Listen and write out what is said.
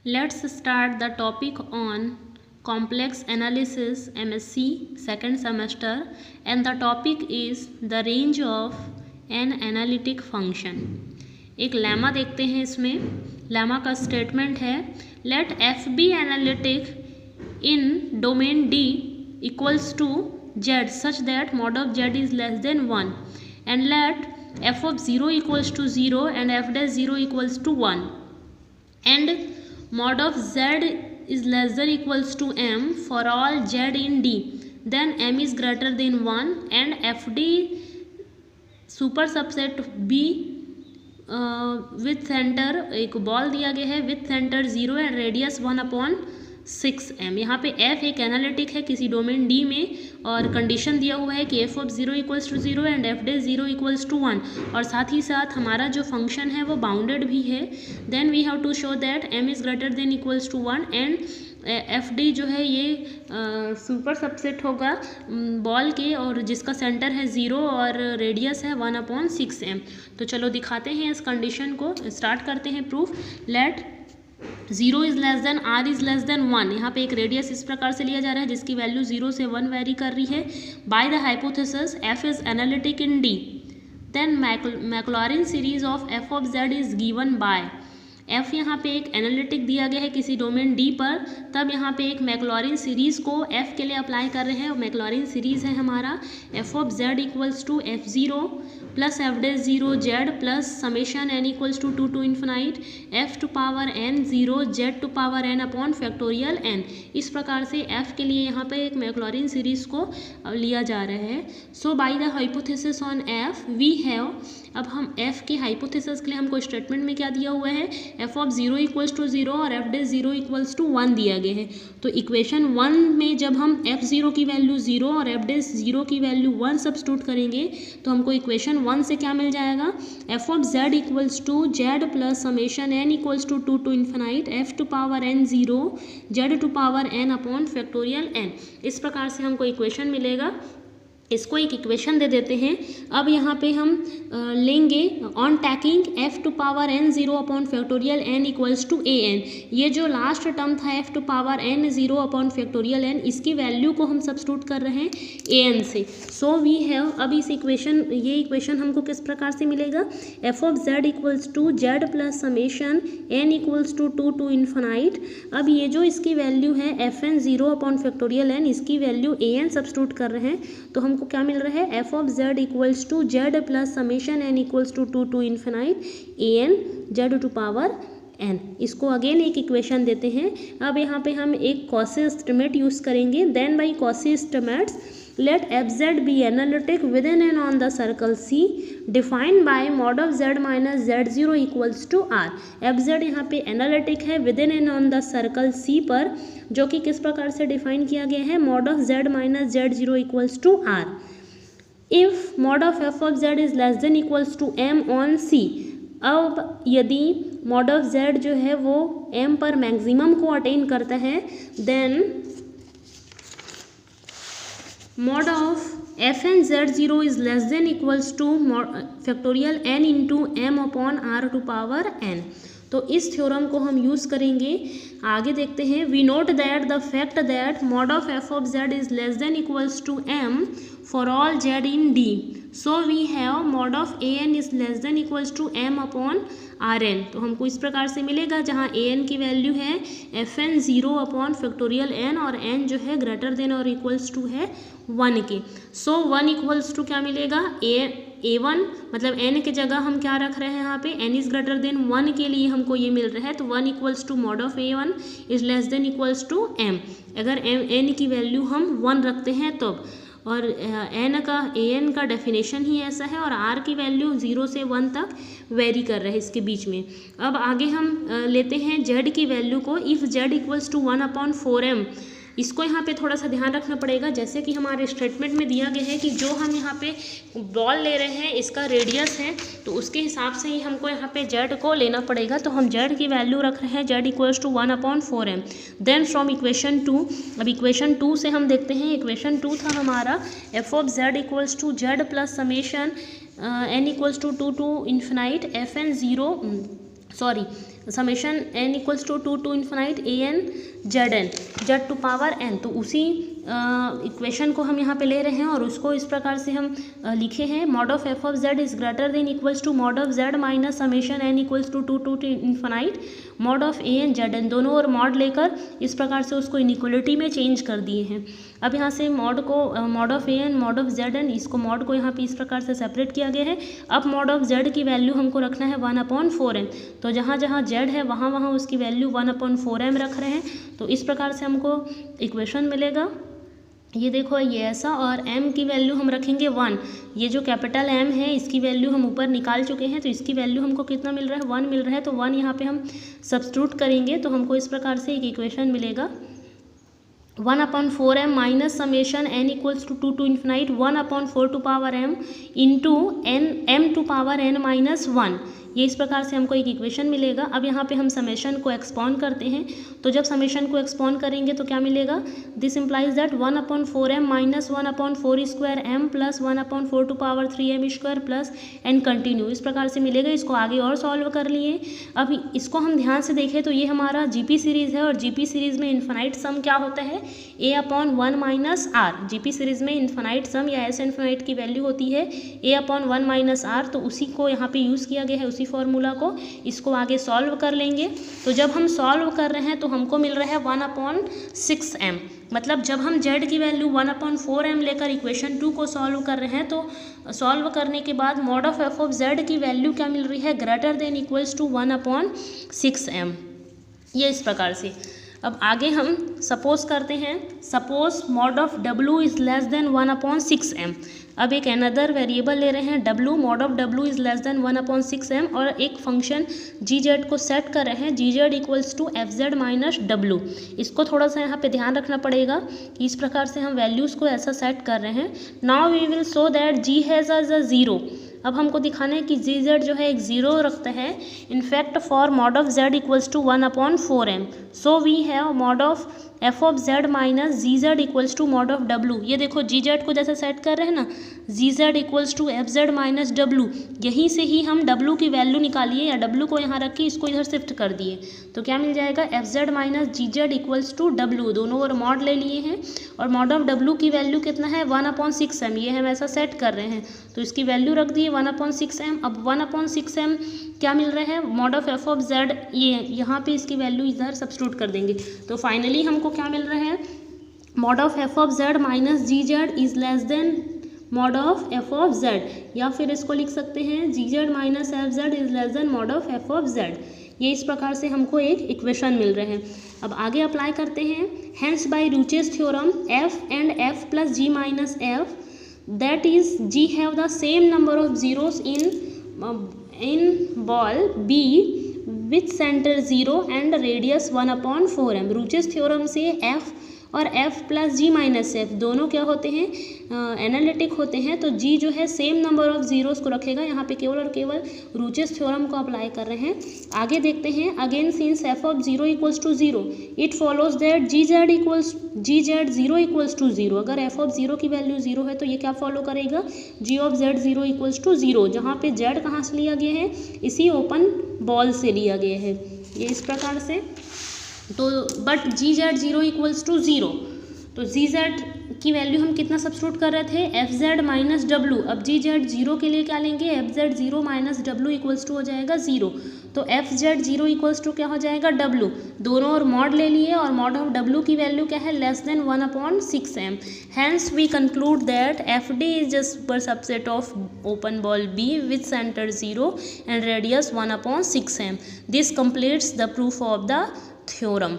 Let's start the topic on complex analysis MSc second semester, and the topic is the range of an analytic function. एक lemma देखते हैं, इसमें lemma का statement है let f be analytic in domain D equals to z such that mod of z is less than 1, and let f of 0 equals to 0 and f dash 0 equals to 1, and mod of z is less than equals to m for all z in D, then m is greater than 1 and fd super subset B with centre, एक ball दिया गया है with center 0 and radius 1/6m। यहाँ पे f एक analytic है किसी domain D में, और कंडीशन दिया हुआ है कि f of 0 equals to 0 and f dash 0 equals to 1, और साथ ही साथ हमारा जो फंक्शन है वो बाउंडेड भी है। Then we have to show that m is greater than equals to 1 and F D जो है ये सुपर सबसेट होगा बॉल के, और जिसका सेंटर है 0 और रेडियस है 1/6m। तो चलो दिखाते हैं इस कंडीशन को, स्टार्ट करते हैं proof. Let 0 is less than r is less than 1। यहाँ पे एक रेडियस इस प्रकार से लिया जा रहा है जिसकी वैल्यू 0 से 1 वेरी कर रही है। By the hypothesis f is analytic in D, then Maclaurin series of f of z is given by f यहाँ पे एक एनालिटिक दिया गया है किसी डोमेन D पर, तब यहाँ पे एक मैक्लॉरिन सीरीज़ को f के लिए अप्लाई कर रहे हैं। मैक्लॉरिन सीरीज़ है हमारा f of z equals to f0 plus f dash 0 z plus summation n equals to 2 to infinite f to power n 0 z to power n upon factorial n। इस प्रकार से f के लिए यहाँ पे एक मैक्लॉरिन सीरीज़ को लिया जा रहा है। So by the hypothesis on f we have, अब हम f की हाइपोथेसिस के लिए हमको स्टेटमेंट में क्या दिया हुआ है, f ऑफ 0 इक्वल्स टू 0 और f डे 0 इक्वल्स टू 1 दिया गया है। तो इक्वेशन 1 में जब हम f0 की वैल्यू 0 और f डे 0 की वैल्यू 1 सब्स्टिट्यूट करेंगे तो हमको इक्वेशन 1 से क्या मिल जाएगा, f of z equals to z plus summation n equals to 2 to infinite f to power n 0 z to power n upon factorial n। इस प्रकार से हमको इक्वेशन मिलेगा। इसको एक इक्वेशन दे देते हैं। अब यहाँ पे हम लेंगे on taking f to power n 0 upon factorial n equals to an। ये जो लास्ट टर्म था f to power n 0 upon factorial n, इसकी वैल्यू को हम सब्स्टिट्यूट कर रहे हैं an से। सो वी हैव, अब इस इक्वेशन, ये इक्वेशन हमको किस प्रकार से मिलेगा, f of z equals to z plus summation n equals to 2 to infinite. अब ये जो इसकी वैल्यू है fn 0 अपॉन फैक्टोरियल n, इसकी वैल्यू an सब्स्टिट्यूट कर रहे हैं तो हमको क्या मिल रहा है, f of z equals to z plus summation n equals to 2 to infinite an z to power n। इसको अगेन एक इक्वेशन देते हैं। अब यहाँ पे हम एक कॉसी एस्टिमेट यूज़ करेंगे। Then by Cauchy estimates let fz be analytic within and on the circle C defined by mod of z minus z0 equals to r। fz यहाँ पे एनालिटिक है within and on the circle C पर, जो कि किस प्रकार से define किया गया है, mod of z minus z0 equals to r if mod of f of z is less than equals to m on C। अब यदि mod of z जो है वो m पर मैक्सिमम को अटेन करता है, then mod of fn z0 is less than equals to factorial n into m upon r to power n। तो इस थ्योरम को हम यूज़ करेंगे। आगे देखते हैं। We note that the fact that mod of f of z is less than equals to m for all z in D, so we have mod of an is less than equals to m upon rn। तो हमको इस प्रकार से मिलेगा जहाँ an की value है fn 0 upon factorial n और n जो है ग्रेटर देन और इक्वल्स टू है 1 के। सो 1 इक्वल्स टू क्या मिलेगा, a1, मतलब n की जगह हम क्या रख रहे हैं यहाँ पे, n इज़ ग्रेटर देन 1 के लिए हमको ये मिल रहा है। तो 1 equals to mod of a1 is less than equals to m। अगर n की वैल्यू हम 1 रखते हैं तब, और an का डेफिनेशन ही ऐसा है, और r की वैल्यू 0 से 1 तक वेरी कर रहे हैं इसके बीच में। अब आगे हम लेते हैं z की वैल्यू को। If z equals to 1/4m, इसको यहाँ पे थोड़ा सा ध्यान रखना पड़ेगा। जैसे कि हमारे स्टेटमेंट में दिया गया है कि जो हम यहाँ पे बॉल ले रहे हैं इसका रेडियस है, तो उसके हिसाब से ही हमको यहाँ पे z को लेना पड़ेगा। तो हम z की वैल्यू रख रहे हैं z equals to 1/4m। Then from equation 2, अब इक्वेशन 2 से हम देखते हैं। इक्वेशन 2 था हमारा f of z equals to z plus summation n equals to 2 to infinite fn 0 summation n equals to 2 to infinite A N Z N, Z to power n। तो उसी equation को हम यहाँ पे ले रहे हैं और उसको इस प्रकार से हम लिखे हैं, mod of F of Z is greater than equals to mod of Z minus summation n equals to 2 to infinite mod of A N Z N, दोनों और मॉड लेकर इस प्रकार से उसको इनइक्वलिटी में चेंज कर दिए हैं। अब यहाँ से मॉड को mod of A N mod of Z N, इसको मॉड को यहाँ पे इस प्रकार से सेपरेट किया गया है। अब मॉड ऑफ जेड की वैल्यू हमको रखना है 1/4m, तो जहाँ जहाँ जेड है वहाँ वहाँ उसकी वैल्यू 1/4m रख रहे हैं। तो इस प्रकार से हमको इक्वेशन मिलेगा, ये देखो ये ऐसा, और m की वैल्यू हम रखेंगे 1। ये जो कैपिटल M है इसकी वैल्यू हम ऊपर निकाल चुके हैं, तो इसकी वैल्यू हमको कितना मिल रहा है, 1 मिल रहा है। तो 1 यहाँ पे हम सब्स्टिट्यूट करेंगे तो हमको इस प्रकार से एक इक्वेशन मिलेगा, 1/4m minus summation n equals to 2 to infinite 1/4 to power m into m to power n minus 1। ये इस प्रकार से हमको एक इक्वेशन मिलेगा। अब यहाँ पे हम समेशन को एक्सपॉन्ड करते हैं, तो जब समेशन को एक्सपॉन्ड करेंगे तो क्या मिलेगा, this implies that 1/4m minus 1/4 square m plus 1/4 to power 3m square plus n continue, इस प्रकार से मिलेगा। इसको आगे और सॉल्व कर लिए। अब इसको हम ध्यान से देखें तो ये हमारा जीपी सीरीज़ है, और जीपी सीरीज़ में इन्फिनाइट सम क्या होता है, a/1 minus R. GP series में इन्फिनाइट सम या एस इन्फिनाइट की वैल्यू होती है a/1 माइनस आर, तो उसी को यहाँ पे यूज़ किया गया है, उसी फॉर्मूला को। इसको आगे सॉल्व कर लेंगे, तो जब हम सॉल्व कर रहे हैं तो हमको मिल रहा है 1/6m। मतलब जब हम z की वैल्यू 1/4m लेकर इक्वेशन 2 को सॉल्व कर रहे हैं, तो सॉल्व करने के बाद mod of F of z की वैल्यू क्या मिल रही है, greater than equals to 1/6m। ये इस प्रकार से। अब आगे हम सपोज करते हैं, suppose mod of w is less than 1/6m। अब एक अनदर वेरिएबल ले रहे हैं w, mod of w is less than 1/6m, और एक फंक्शन gz को सेट कर रहे हैं, gz equals to fz minus w। इसको थोड़ा सा यहाँ पे ध्यान रखना पड़ेगा कि इस प्रकार से हम वैल्यूज़ को ऐसा सेट कर रहे हैं। Now we will show that g has a 0। अब हमको दिखाना है कि gz जो है एक 0 रखता है। In fact for mod of z equals to 1/4m, so we have mod of F of Z minus ji Z equals to mod of W. ये देखो जी जेड को जैसे सेट कर रहे हैं ना, g Z equals to f Z minus डब्लू, यहीं से ही हम डब्लू की वैल्यू निकालिए, या डब्लू को यहाँ रख के इसको इधर शिफ्ट कर दिए, तो क्या मिल जाएगा, F Z minus ji Z equals to W. दोनों और मॉड ले लिए हैं, और मॉड ऑफ डब्लू की वैल्यू कितना है, 1/6m। ये हम ऐसा सेट कर रहे हैं, तो इसकी वैल्यू रख दिए 1/6m। अब 1/6m क्या मिल रहा है, mod of F of z, ये यहाँ पे इसकी वैल्यू इधर सब्स्टिट्यूट कर देंगे, तो फाइनली हमको क्या मिल रहा है, mod of F of Z minus ji z is less than mod of F of z, या फिर इसको लिख सकते हैं g z minus f z is less than mod of F of z. ये इस प्रकार से हमको एक इक्वेशन मिल रहे हैं। अब आगे अप्लाई करते हैं, hence by Rouché's theorem f and f plus g minus f, that is g have the same number of zeros in ball B with center 0 and radius 1/4m। Rouché's theorem से f और f plus g minus f दोनों क्या होते हैं, analytic होते हैं, तो g जो है सेम नंबर ऑफ जीरोस को रखेगा। यहाँ पे केवल और केवल रूचेस थ्योरम को अप्लाई कर रहे हैं। आगे देखते हैं, again since f of 0 equals to 0 it follows that G Z 0 equals to 0। अगर f ऑफ 0 की वैल्यू 0 है तो ये क्या फॉलो करेगा, g of z 0 equals to 0, जहाँ पे z कहाँ से लिया गया है, इसी ओपन बॉल से लिया गया है। ये इस प्रकार से, तो but G Z 0 equals to 0, तो जी जेड की वैल्यू हम कितना सब्स्टिट्यूट कर रहे थे, एफ जेड माइनस डब्लू। अब जी जेड 0 के लिए क्या लेंगे, F Z 0 minus W equals to हो जाएगा 0, तो एफ जेड 0 इक्वल्स टू क्या हो जाएगा, डब्लू। दोनों और मॉड ले लिए, और मॉड ऑफ डब्लू की वैल्यू क्या है, less than 1/6m। Hence we conclude that F D is just super subset of open ball B with center 0 and radius 1/6m। This completes the proof of the theorem।